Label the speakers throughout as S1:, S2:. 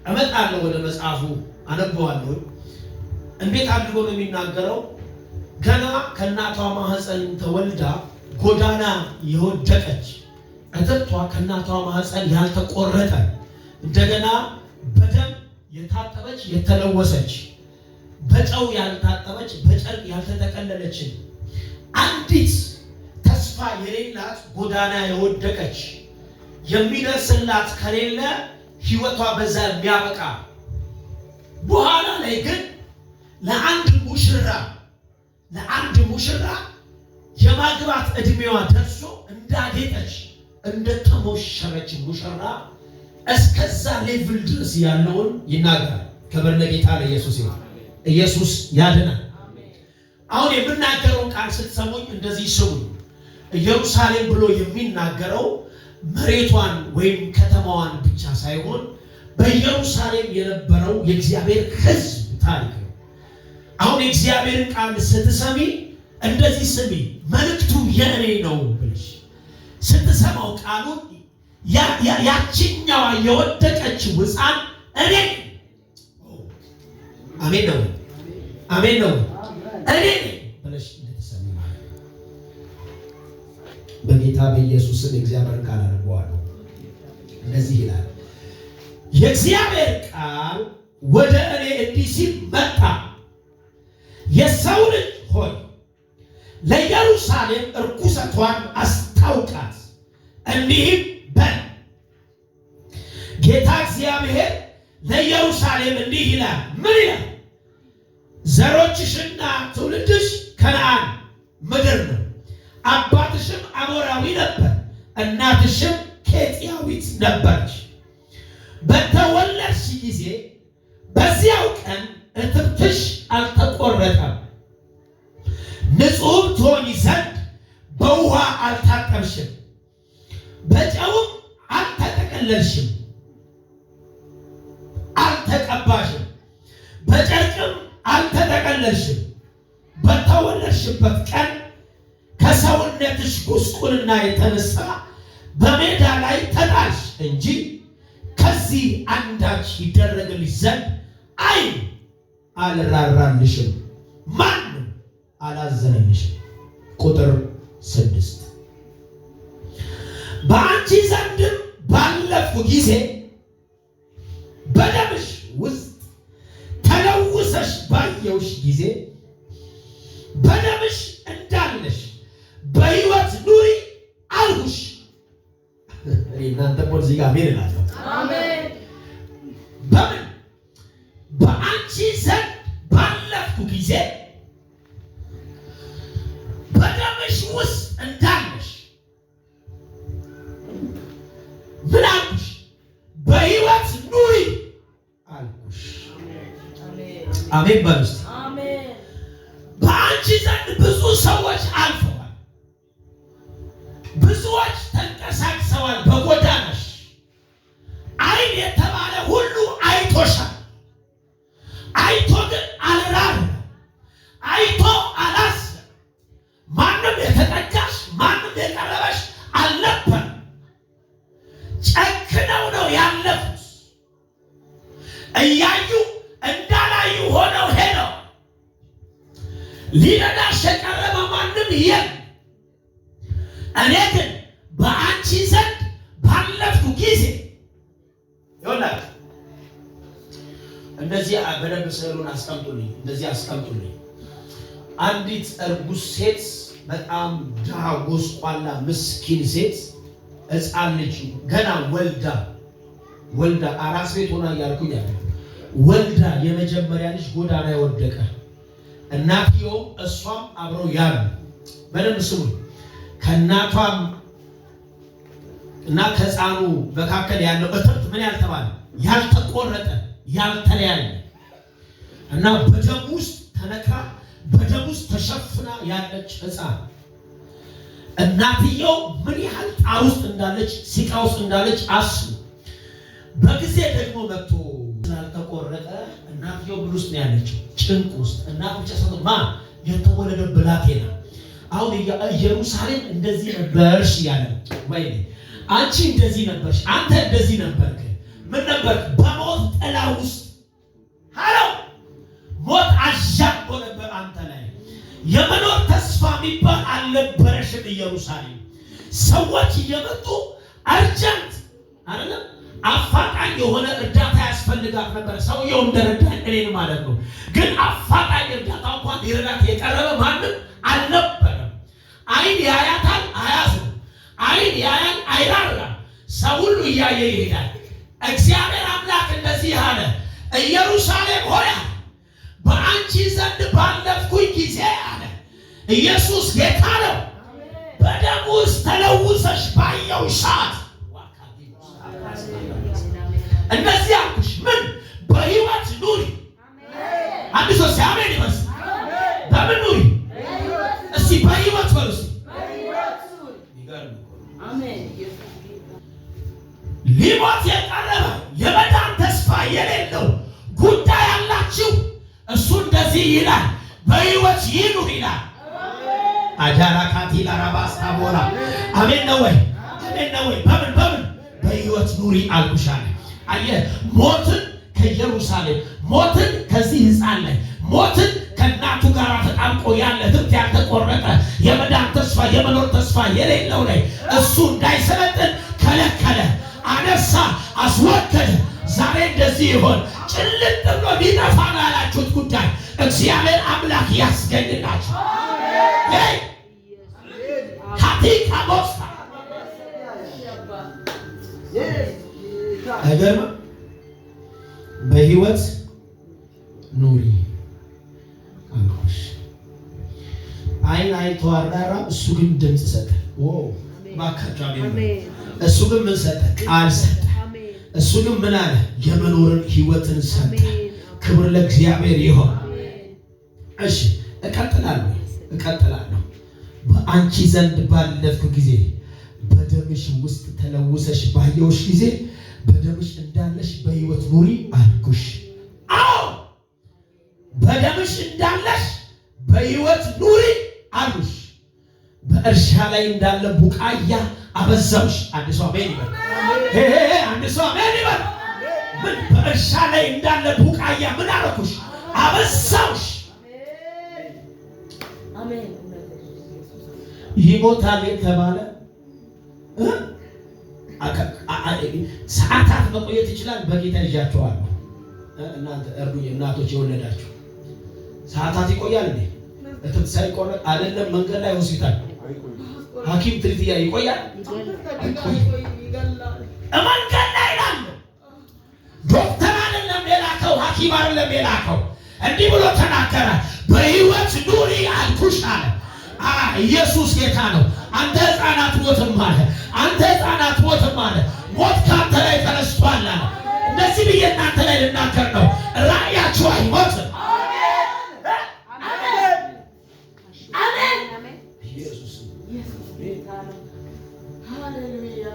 S1: እመጣለሁ ወደ መጽሐፉ አነበዋለሁ። እንዴት አድርጎ ነው የሚናገረው? ገና ከእናቷ ማህፀን ተወልዳ ጎዳና የወደቀች እትብቷ ከእናቷ ማህፀን ያልተቆረጠ እንደገና በደም የታጠበች የተለወሰች በጨው ያልታጠበች በጨርቅ ያልተጠቀለለች አንዲት ተስፋ የሌላት ጎዳና የወደቀች የሚደርስላት ከሌለ ህይወቷ በዛ የሚያበቃ በኋላ ላይ ግን ለአንድ ሙሽራ የማግባት እድሜዋ ደርሶ እንዳጌጠች እንደተሞሸረች ሙሽራ እስከዛ ሌቭል ድረስ ያለውን ይናገራል። ክብር ለጌታ ለኢየሱስ ይሁን። ኢየሱስ ያድናል። አሁን የምናገረው ቃል ስትሰሙኝ እንደዚህ ስሙ። ኢየሩሳሌም ብሎ የሚናገረው መሬቷን ወይም ከተማዋን ብቻ ሳይሆን በኢየሩሳሌም የነበረው የእግዚአብሔር ሕዝብ ታሪክ ነው። አሁን የእግዚአብሔርን ቃል ስትሰሚ እንደዚህ ስሚ። መልእክቱ የእኔ ነው ብለሽ ስትሰማው ቃሉን ያቺኛዋ የወደቀችው ሕፃን እኔ አሜን ነው አሜን ነው እኔ ብለሽ እንድትሰሚ ማለት ነው። በጌታ በኢየሱስ ስም እግዚአብሔር ቃል አነበዋለሁ። እንደዚህ ይላል፣ የእግዚአብሔር ቃል ወደ እኔ እንዲህ ሲል መጣ። የሰው ልጅ ሆይ ለኢየሩሳሌም እርኩሰቷን አስታውቃት፣ እንዲህም በል ጌታ እግዚአብሔር ለኢየሩሳሌም እንዲህ ይላል። ምን ይላል? ዘሮችሽና ትውልድሽ ከነዓን ምድር ነው። አባትሽም አሞራዊ ነበር፣ እናትሽም ኬጢያዊት ነበረች። በተወለድሽ ጊዜ በዚያው ቀን እትብትሽ አልተቆረጠም። ንጹሕም ትሆኚ ዘንድ በውሃ አልታጠብሽም፣ በጨውም አልተጠቀለልሽም፣ አልተቀባሽም፣ በጨርቅም አልተጠቀለልሽም። በተወለድሽበት ቀን ከሰውነትሽ ጉስቁልና የተነሳ በሜዳ ላይ ተጣልሽ እንጂ ከዚህ አንዳች ይደረግልሽ ዘንድ አልራራልሽም፣ ማንም አላዘነልሽም። ቁጥር 6 በአንቺ ዘንድም ባለፉ ጊዜ በደምሽ ውስጥ ተለውሰሽ ባየውሽ ጊዜ በደምሽ እንዳለሽ በሕይወት ኑሪ አልሁሽ። እናንተ እዚህ ጋር ምን እላለሁ? አሜን። በምን በአንቺ ዘንድ ባለፉ ጊዜ በደምሽ ውስጥ እንዳለሽ ምን አልኩሽ? በሕይወት ኑሪ አልኩሽ። አሜን በሉስ። አሜን። በአንቺ ዘንድ ብዙ ሰዎች አልፈዋል፣ ብዙዎች ተንቀሳቅሰዋል በጎዳናሽ። ዓይን የተባለ ሁሉ አይቶሻል። አይቶ ግን አልራራም፣ አይቶ አላሰበም። ማንም የተጠጋሽ ማንም የቀረበሽ አልነበረም። ጨክነው ነው ያለፉት። እያዩ እንዳላዩ ሆነው ሄደው ሊረዳሽ የቀረበ ማንም የለም። እኔ ግን በአንቺ ዘንድ ባለፍኩ ጊዜ ይሆናል። እንደዚህ በደንብ ስዕሉን አስቀምጡልኝ፣ እንደዚህ አስቀምጡልኝ። አንዲት እርጉዝ ሴት፣ በጣም ድሃ ጎስቋላ ምስኪን ሴት፣ ሕፃን ልጅ ገና ወልዳ አራስ ቤት ሆና እያልኩኝ ያለ ወልዳ የመጀመሪያ ልጅ ጎዳና የወደቀ እናትየውም እሷም አብረው ያሉ። በደንብ ስሙ። ከእናቷም እና ከሕፃኑ መካከል ያለው እትብት ምን ያልተባለ ያልተቆረጠ ያልተለያየ እና በደም ውስጥ ተነክራ በደም ውስጥ ተሸፍና ያለች ሕፃን እናትየው ምን ያህል ጣር ውስጥ እንዳለች ሲቃ ውስጥ እንዳለች አስቡ። በጊዜ ደግሞ መጥቶ ስላልተቆረጠ እናትየው ምን ውስጥ ነው ያለችው? ጭንቅ ውስጥ። እናት ብቻ ሰው ማ የተወለደ ብላቴና። አሁን ኢየሩሳሌም እንደዚህ ነበርሽ ያለ ወይ አንቺ እንደዚህ ነበርሽ፣ አንተ እንደዚህ ነበርክ። ምን ነበርክ? በሞት ጥላ የሚባል አልነበረሽም ኢየሩሳሌም። ሰዎች እየመጡ አርጀንት አይደለም አፋጣኝ የሆነ እርዳታ ያስፈልጋት ነበር። ሰውየው እንደረዳኝ እኔን ማለት ነው። ግን አፋጣኝ እርዳታ እንኳን ሊረዳት የቀረበ ማንም አልነበረም። አይን ያያታል አያዝም፣ አይን ያያል አይራራም። ሰው ሁሉ እያየ ይሄዳል። እግዚአብሔር አምላክ እንደዚህ አለ፣ ኢየሩሳሌም ሆይ በአንቺ ዘንድ ባለፍኩኝ ጊዜ አለ ኢየሱስ ጌታ ነው። በደሙ ውስጥ ተለውሰሽ ባየው ሰዓት እንደዚህ አልኩሽ። ምን በህይወት ኑሪ። አንድ ሰው ሲያሜን ይመስል በምን ኑሪ? እስቲ በህይወት በሉ። ሊሞት የቀረበ የመዳን ተስፋ የሌለው ጉዳይ ያላችሁ እሱ እንደዚህ ይላል፣ በህይወት ይኑር ይላል። አጃራካቲ ላራባስታ ቦላ አሜን ነው ወይ? አሜን ነው ወይ? በምን በህይወት ኑሪ አልኩሻለ። አየ ሞትን ከኢየሩሳሌም ሞትን ከዚህ ህፃን ላይ ሞትን ከእናቱ ጋር ተጣምቆ ያለ ትብት ያልተቆረጠ የመዳን ተስፋ የመኖር ተስፋ የሌለው ላይ እሱ እንዳይሰለጥን ከለከለ፣ አነሳ፣ አስወገደ። ዛሬ እንደዚህ ይሆን ጭልጥ ብሎ ሊጠፋ ነው ያላችሁት ጉዳይ እግዚአብሔር አምላክ ያስገኝላችሁ። ካቲካ ቦስታ አይገርም? በህይወት ኑሪ አልኩሽ። አይን ተዋራራ፣ እሱ ግን ድምፅ ሰጠ። ባካቸው እሱ ግን ምን ሰጠ? ቃል ሰጠ። እሱ ግን ምን አለ? የመኖርን ህይወትን ሰጠ። ክብር ለእግዚአብሔር ይሁን። እሺ እቀጥላለሁ። በአንቺ ዘንድ ባለፍኩ ጊዜ በደምሽ ውስጥ ተለውሰሽ ባየውሽ ጊዜ በደምሽ እንዳለሽ በህይወት ኑሪ አልኩሽ። አዎ በደምሽ እንዳለሽ በህይወት ኑሪ አልኩሽ። በእርሻ ላይ እንዳለ ቡቃያ አበዛውሽ። አንድ ሰው አሜን ይበል። አንድ ሰው አሜን ይበል። ምን በእርሻ ላይ እንዳለ ቡቃያ ምን አደረኩሽ? አበዛውሽ። አሜን። ይሞታል የተባለ ሰዓታት መቆየት ይችላል። በጌታ ይዣቸዋለሁ። እናንተ እርዱኝ፣ እናቶች የወለዳችሁ ሰዓታት ይቆያል እንዴ? እትብት ሳይቆረጥ አይደለም መንገድ ላይ ሆስፒታል ሐኪም ትሪትያ ይቆያል። መንገድ ላይ ላለ ዶክተር አይደለም የላከው፣ ሐኪም አይደለም የላከው። እንዲህ ብሎ ተናገረ፣ በህይወት ኑሪ አልኩሽ አለ። ኢየሱስ ጌታ ነው። አንተ ህፃናት ሞትም አለ፣ አንተ ህፃናት ሞትም አለ። ሞት ካንተ ላይ ተነስቷል አለ። እንደዚህ ብዬ እናንተ ላይ ልናገር ነው፣ ራእያችሁ አይሞትም። ኢየሱስ ጌታ ነው። ሃሌሉያ።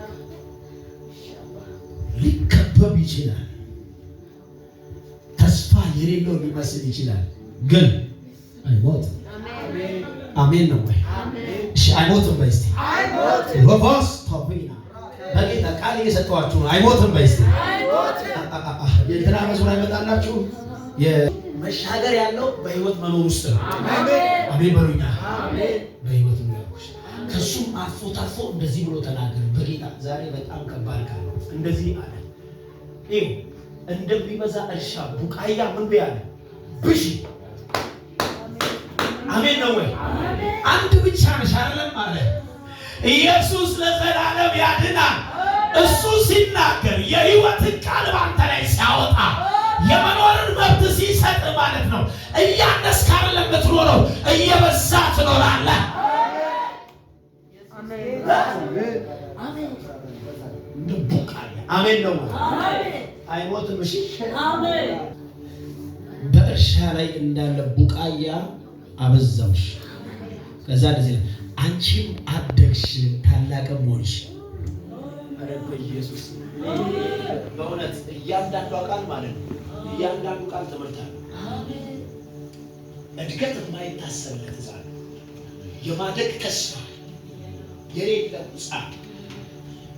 S1: ሊከበብ ይችላል፣ ተስፋ የሌለው ሊመስል ይችላል፣ ግን አይሞትም። አሜን ነው ወይ? እሺ አይሞትም በይ እስቲ። አይሞትም ወባስ ተብይና በጌታ ቃል እየሰጠኋችሁ ነው። አይሞትም በይ እስቲ። የእንትና መዝሙር አይመጣላችሁ? የመሻገር ያለው በህይወት መኖር ውስጥ ነው። አሜን በሉኛ። በህይወት ነው ያልኩሽ። ከሱም አልፎ ታልፎ እንደዚህ ብሎ ተናገረ በጌታ ዛሬ በጣም ከባድ ቃል ነው። እንደዚህ አለ፣ ይሄ እንደሚበዛ እርሻ ቡቃያ ምን ቢያለ ብሽ። አሜን ነው ወይ? አንድ ብቻ ነሽ አይደለም አለ ኢየሱስ ለዘላለም ያድናል። እሱ ሲናገር የህይወትን ቃል ባንተ ላይ ሲያወጣ የመኖርን መብት ሲሰጥ ማለት ነው። እያነስክ አይደለም የምትኖረው፣ እየበዛ ትኖራለህ። አሜን ነው። አይሞትም። እሺ አሜን። በእርሻ ላይ እንዳለ ቡቃያ አበዛውሽ። ከዛ እንደዚህ አንቺም አደግሽ ታላቅም ሆንሽ። አረብ ኢየሱስ በእውነት እያንዳንዱ ቃል ማለት ነው። እያንዳንዱ ቃል ትምህርት አለ። አሜን። እድገት የማይታሰብለት ዛሬ የማደግ ተስፋ የሌለው ሕፃን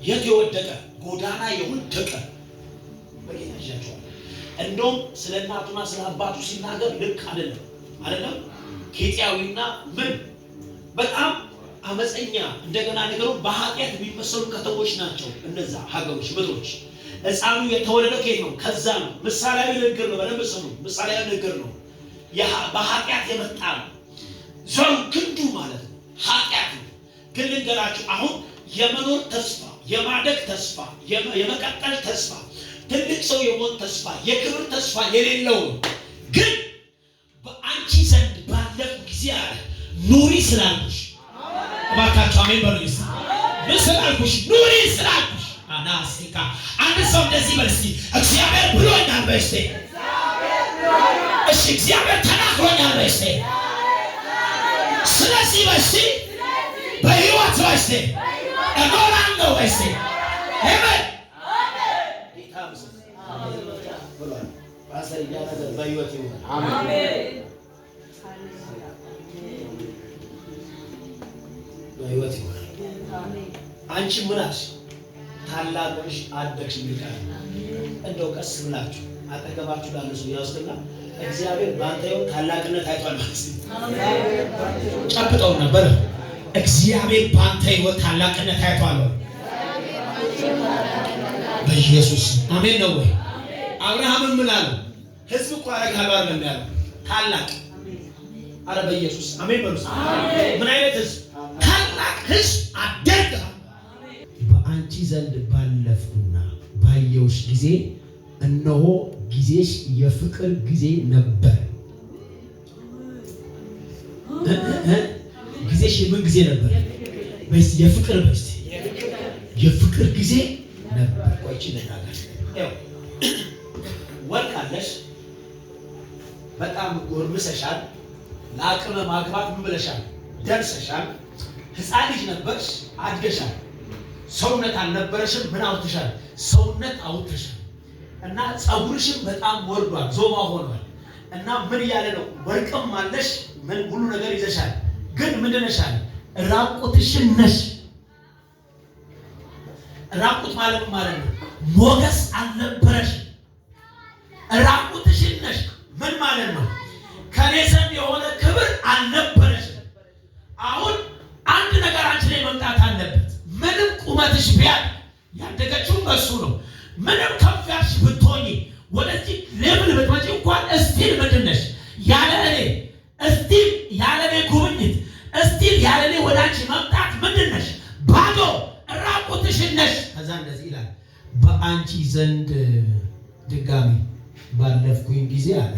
S1: የት የወደቀ ጎዳና የወደቀ በጌታ ይዣቸዋል። እንደውም ስለ እናቱና ስለ አባቱ ሲናገር ልክ አይደለም። ኬጢያዊና ምን በጣም አመፀኛ እንደገና ነገሩ በኃጢአት የሚመሰሉ ከተሞች ናቸው እነዛ ሀገሮች ምድሮች። ሕፃኑ የተወለደው ከየት ነው? ከዛ ነው። ምሳሌያዊ ንግግር ነው። በደንብ ስሙ። ምሳሌያዊ ንግግር ነው። በኃጢአት የመጣ ነው። ዘሩ ግንዱ ማለት ነው ኃጢአት ነው። ግን ልንገራችሁ አሁን የመኖር ተስፋ፣ የማደግ ተስፋ፣ የመቀጠል ተስፋ፣ ትልቅ ሰው የመሆን ተስፋ፣ የክብር ተስፋ የሌለው ግን በአንቺ ዘንድ ባለፉ ጊዜ አለ ኑሪ ስላልኩሽ፣ እባካችሁ አሜን በሉኝ። ምን ስላልኩሽ? ኑሪ ስላልኩሽ። አናሲካ አንድ ሰው እንደዚህ በል እስኪ እግዚአብሔር ብሎኛል በይ እስኪ። እሺ እግዚአብሔር ተናግሮኛል በይ እስኪ። ስለዚህ በይ እስኪ በሕይወት በይ እስኪ እኖራለሁ በይ እስኪ። አሜን ብሏል ፓስተር እያለ በሕይወት ይሆናል። አሜን በሕይወት ይሆናል። አንቺ ምን አልሽ? ታላቅሽ አደግሽ ይልካል። እንደው ቀስ ብላችሁ አጠገባችሁ ላለ ሰው ያውስና እግዚአብሔር ባንተ ይሁን ታላቅነት አይቷል ማለት ነው። ጨብጠው ነበር። እግዚአብሔር ባንተ ይሁን ታላቅነት አይቷል በኢየሱስ አሜን ነው ወይ? አብርሃም ምን አለ? ሕዝብ እኮ አረጋለሁ አይደለም ያለው ታላቅ። አረ በኢየሱስ አሜን በሉ። ምን አይነት ሕዝብ? ታላቅ ሕዝብ አደርጋለሁ። በአንቺ ዘንድ ባለፍኩና ባየሁሽ ጊዜ እነሆ ጊዜሽ የፍቅር ጊዜ ነበር። ጊዜሽ የምን ጊዜ ነበር? የፍቅር በስቲ የፍቅር ጊዜ ነበር። ቆይቼ ልናገር። ወልካለሽ፣ በጣም ጎርምሰሻል፣ ለአቅመ ማግባት ምን ብለሻል? ደርሰሻል። ሕፃን ልጅ ነበርሽ፣ አድገሻል። ሰውነት አልነበረሽም፣ ምን አውጥተሻል? ሰውነት አውጥተሻል። እና ፀጉርሽም በጣም ወርዷል፣ ዞማ ሆኗል። እና ምን እያለ ነው? ወርቅም አለሽ፣ ምን ሁሉ ነገር ይዘሻል። ግን ምንድን ነሻል? ራቁትሽን ነሽ። ራቁት ማለት ማለት ነው ሞገስ አልነበረሽ። ራቁትሽን ነሽ ምን ማለት ነው? ከኔ ዘንድ የሆነ ክብር አልነበረሽ። አሁን አንድ ነገር አንቺ ላይ መምጣት አለበት። ምንም ቁመትሽ ቢያል ያደገችው በሱ ነው። ምንም ከፍ ያልሽ ብትሆኚ ወደዚህ ሌብል ብትመጪ እንኳን እስቲል ምንድን ነሽ? ያለ እኔ እስቲል ያለ እኔ ጉብኝት እስቲል ያለ እኔ ወደ አንቺ መምጣት ምንድን ነሽ? ባዶ ራቁትሽን ነሽ። ከዛ እንደዚህ ይላል በአንቺ ዘንድ ድጋሚ ባለፍኩኝ ጊዜ አለ።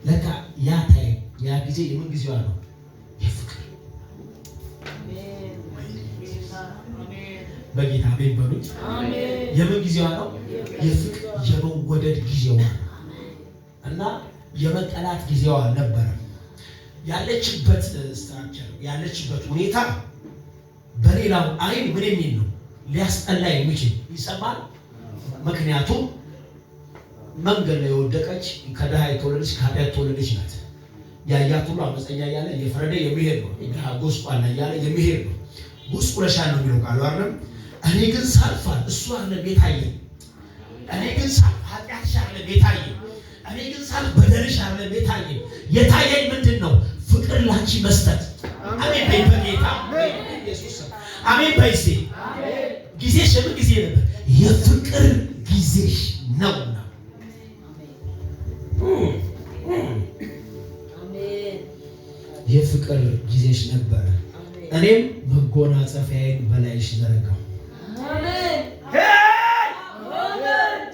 S1: ለካ ያ ታይም ያ ጊዜ የምን ጊዜዋ ነው? የፍቅር በጌታ ቤት በሉት። የምን ጊዜዋ ነው? የፍቅር የመወደድ ጊዜዋ እና የመጠላት ጊዜዋ ነበረ። ያለችበት ስትራክቸር ያለችበት ሁኔታ በሌላው አይን ምን የሚል ነው? ሊያስጠላ የሚችል ይሰማል። ምክንያቱም መንገድ ላይ የወደቀች ከድሃ የተወለደች ከኃጢአት የተወለደች ናት። ያያት ሁሉ አመፀኛ እያለ እየፈረደ የሚሄድ ነው። ድሃ ጎስቋላ እያለ የሚሄድ ነው። ጎስቁለሻል ነው የሚለው ቃሉ አይደለም። እኔ ግን ሳልፋል እሱ አለ ቤታዬ። እኔ ግን ሳልፍ ኃጢአትሽ አለ ቤታዬ። እኔ ግን ሳልፍ በደልሽ አለ ቤታዬ። የታየኝ ምንድን ነው? ፍቅር ላንቺ መስጠት። አሜን በይ በጌታ ኢየሱስ አሜን በይ። እስኪ ጊዜሽ የምን ጊዜ ነበር? የፍቅር ጊዜሽ ነውና የፍቅር ጊዜሽ ነበረ። እኔም መጎናጸፊያዬን በላይሽ ዘረጋሁ።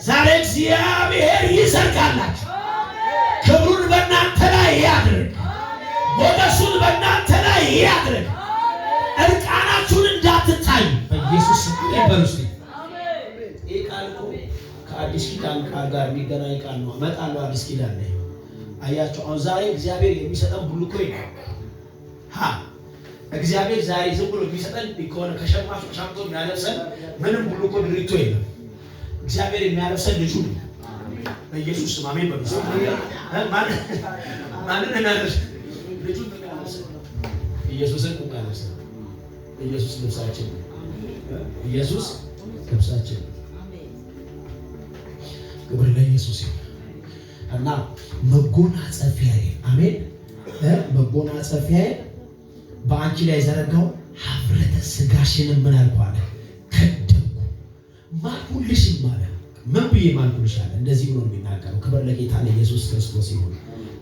S1: ዛሬ እግዚአብሔር ይዘርጋላችሁ። ክብሩን በእናንተ ላይ ያድርግ። ሞገሱን በእናንተ ላይ ያድርግ። እርቃናችሁን እንዳትታዩ በኢየሱስ ስም ይበሉስ። ይህ ቃል እኮ ከአዲስ ኪዳን ቃል ጋር የሚገናኝ ቃል ነው። እመጣለሁ አዲስ ኪዳን ላይ አያቸው። አሁን ዛሬ እግዚአብሔር የሚሰጠን ብሉኮ ነው። እግዚአብሔር ዛሬ ዝም ብሎ የሚሰጠን ከሆነ ከሸማቹ ሻምቶ የሚያለብሰን ምንም ብሉኮ ድሪቶ የለም። እግዚአብሔር የሚያለብሰን ልጁ ነው። በኢየሱስ ስም አሜን በሉ። ማንን እናለብስ? ልጁ እናለብስ። ኢየሱስን እናለብስ። ኢየሱስ ልብሳችን ነው። ኢየሱስ ልብሳችን ነው። ክብር ለኢየሱስ ይሁን። እና መጎናጸፊያዬ አሜን መጎናጸፊያዬ በአንቺ ላይ ዘረጋው ሀፍረተ ስጋሽንም ምን አልኳለ ከደምኩ ማልኩልሽም አለ። ምን ብዬ ማልኩልሽ አለ? እንደዚህ ብሎ ነው የሚናገረው። ክብር ለጌታ ለኢየሱስ ክርስቶስ ይሁን።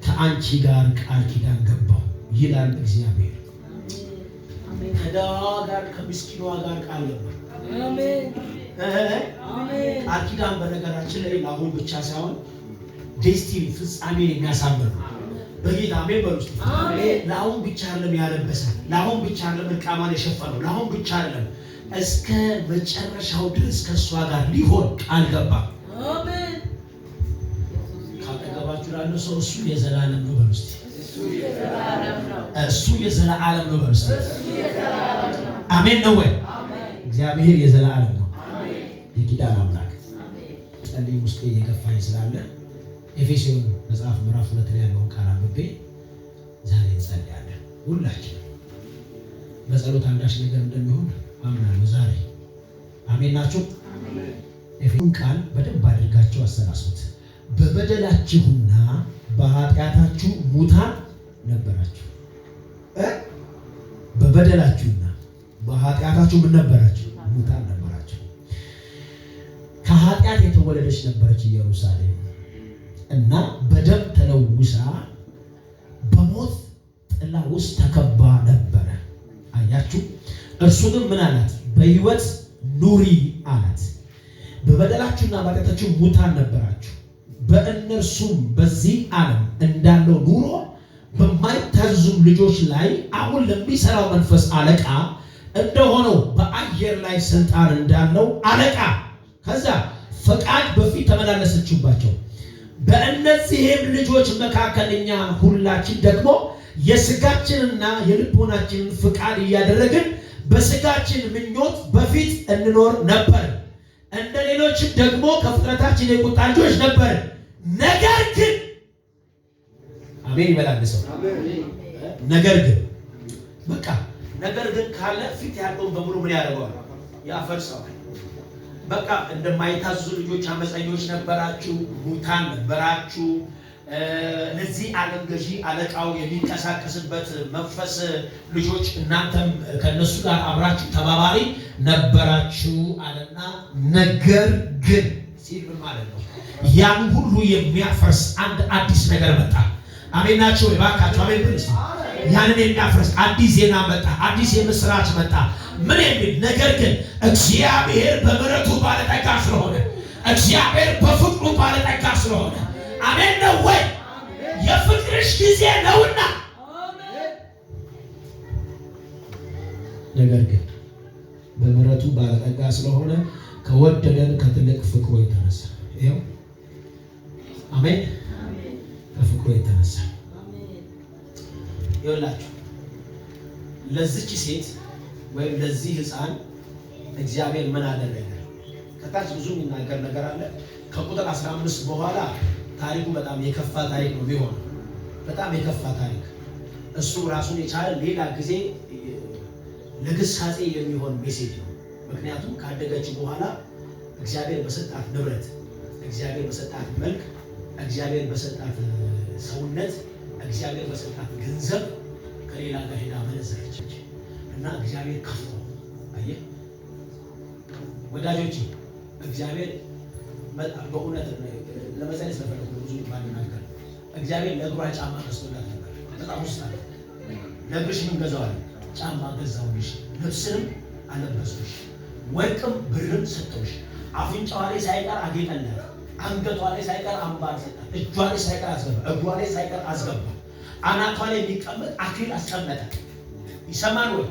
S1: ከአንቺ ጋር ቃል ኪዳን ገባው ይላል እግዚአብሔር። ከደዋ ጋር ከምስኪኗ ጋር ቃል ገባ። አሜን አሜን። ቃል ኪዳን በነገራችን ላይ ለአሁን ብቻ ሳይሆን ዴስቲኒ ፍጻሜን የሚያሳምር ነው። በጌታ አሜን በሉ። አሜን። ለአሁን ብቻ አይደለም ያለበሰው፣ ለአሁን ብቻ አይደለም እርቃኗን የሸፈነው፣ ለአሁን ብቻ አይደለም እስከ መጨረሻው ድረስ ከእሷ ጋር ሊሆን ቃል ገባ። አሜን። ካጠገባችሁ ላለው ሰው እሱ የዘላለም ነው በሉ እስቲ። እሱ የዘላለም ነው በሉ እስቲ። አሜን ነው ወይ? እግዚአብሔር የዘላለም ነው። የኪዳን አምላክ ጸልይ ውስጥ እየገፋኝ ስላለ ኤፌሶን መጽሐፍ ምዕራፍ 2 ላይ ያለውን ቃል አንብቤ ዛሬ እንጸልያለን። ሁላችን በጸሎት አንዳች ነገር እንደሚሆን አምናለሁ ዛሬ። አሜን ናችሁ? ኤፌሶን ቃል በደንብ አድርጋችሁ አሰላስሉት። በበደላችሁና በኃጢአታችሁ ሙታን ነበራችሁ። በበደላችሁና በኃጢአታችሁ ምን ነበራችሁ? ሙታን ነበራችሁ። ከኃጢአት የተወለደች ነበረች ኢየሩሳሌም እና በደም ተለውሳ በሞት ጥላ ውስጥ ተከባ ነበረ። አያችሁ። እርሱ ግን ምን አላት? በሕይወት ኑሪ አላት። በበደላችሁና በኃጢአታችሁ ሙታን ነበራችሁ፣ በእነርሱም በዚህ ዓለም እንዳለው ኑሮ በማይታዘዙ ልጆች ላይ አሁን ለሚሰራው መንፈስ አለቃ እንደሆነው በአየር ላይ ስልጣን እንዳለው አለቃ ከዛ ፈቃድ በፊት ተመላለሰችባቸው። በእነዚህም ልጆች መካከል እኛ ሁላችን ደግሞ የስጋችንና የልቦናችንን ፍቃድ እያደረግን በስጋችን ምኞት በፊት እንኖር ነበር። እንደ ሌሎችም ደግሞ ከፍጥረታችን የቁጣ ልጆች ነበር። ነገር ግን አሜን ይበላል ሰው። ነገር ግን በቃ ነገር ግን ካለ ፊት ያለውን በሙሉ ምን ያደርገዋል? ያፈርሰዋል። በቃ እንደማይታዘዙ ልጆች አመፀኞች ነበራችሁ፣ ሙታን ነበራችሁ። ለዚህ ዓለም ገዢ አለቃው የሚንቀሳቀስበት መንፈስ ልጆች እናንተም ከነሱ ጋር አብራችሁ ተባባሪ ነበራችሁ አለና ነገር ግን ሲል ምን ማለት ነው? ያን ሁሉ የሚያፈርስ አንድ አዲስ ነገር መጣ። አሜን ናችሁ? እባካችሁ አሜን ብለሽ ያንን የሚያፈርስ አዲስ ዜና መጣ። አዲስ የምስራች መጣ። ምን የሚል ነገር ግን እግዚአብሔር በምሕረቱ ባለጠጋ ስለሆነ፣ እግዚአብሔር በፍቅሩ ባለጠጋ ስለሆነ አሜን ነው ወይ? የፍቅርሽ ጊዜ ነውና ነገር ግን በምሕረቱ ባለጠጋ ስለሆነ ከወደደን ከትልቅ ፍቅሩ የተነሳ ይኸው አሜን ከፍቅሩ የተነሳ ይኸውላችሁ ለዚች ሴት ወይም ለዚህ ሕፃን እግዚአብሔር ምን አደረገ? ከታች ብዙ የሚናገር ነገር አለ። ከቁጥር 15 በኋላ ታሪኩ በጣም የከፋ ታሪክ ነው የሚሆነው። በጣም የከፋ ታሪክ እሱ ራሱን የቻለ ሌላ ጊዜ ለግሳጼ የሚሆን ሜሴጅ ነው። ምክንያቱም ካደገች በኋላ እግዚአብሔር በሰጣት ንብረት፣ እግዚአብሔር በሰጣት መልክ፣ እግዚአብሔር በሰጣት ሰውነት፣ እግዚአብሔር በሰጣት ገንዘብ ከሌላ ጋር ሄዳ መነዘረች እና እግዚአብሔር ከፍቶ አየህ ወዳጆቼ፣ እግዚአብሔር በእውነት ለመጸለይ ስለፈለኩ ብዙ ባልናገር እግዚአብሔር ለእግሯ ጫማ ገዝቶላት ነበር። በጣም ውስጥ አለ። ለእግርሽ ምን ገዛዋል? ጫማ ገዛውልሽ፣ ልብስንም አለበሱሽ፣ ወርቅም ብርም ሰጠውሽ፣ አፍንጫዋ ላይ ሳይቀር አጌጠላት፣ አንገቷ ላይ ሳይቀር አምባር ሰጣት፣ እጇ ላይ ሳይቀር አስገባ፣ እግሯ ላይ ሳይቀር አስገባ፣ አናቷ ላይ የሚቀመጥ አክሊል አስቀመጠ። ይሰማል ወይ?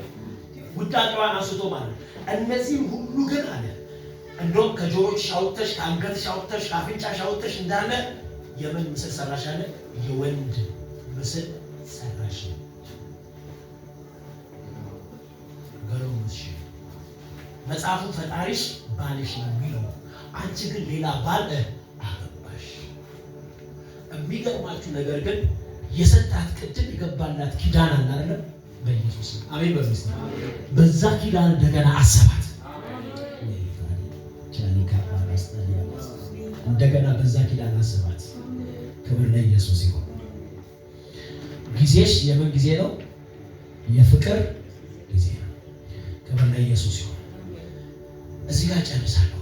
S1: ውዳቄዋን አንስቶ ማለት ነው። እነዚህ ሁሉ ግን አለ እንደውም ከጆሮች አውጥተሽ፣ ከአንገትሽ አውጥተሽ፣ ከአፍንጫሽ አውጥተሽ እንዳለ የምን ምስል ሰራሽ አለ? የወንድ ምስል ሰራሽ። ገረምሽ መጽሐፉ ፈጣሪሽ ባልሽ ነው የሚለው፣ አንቺ ግን ሌላ ባል አገባሽ። የሚገርማችሁ ነገር ግን የሰጣት ቅድም የገባላት ኪዳን አለ አይደል? በኢየሱስ አሜን በሉስ። በዛ ኪዳን እንደገና አሰባት። እንደገና በዛ ኪዳን አሰባት። ክብር ለኢየሱስ ይሁን። ጊዜሽ የምን ጊዜ ነው? የፍቅር ጊዜ ነው። ክብር ለኢየሱስ ይሁን። እዚህ ጋር ጨርሳለሁ።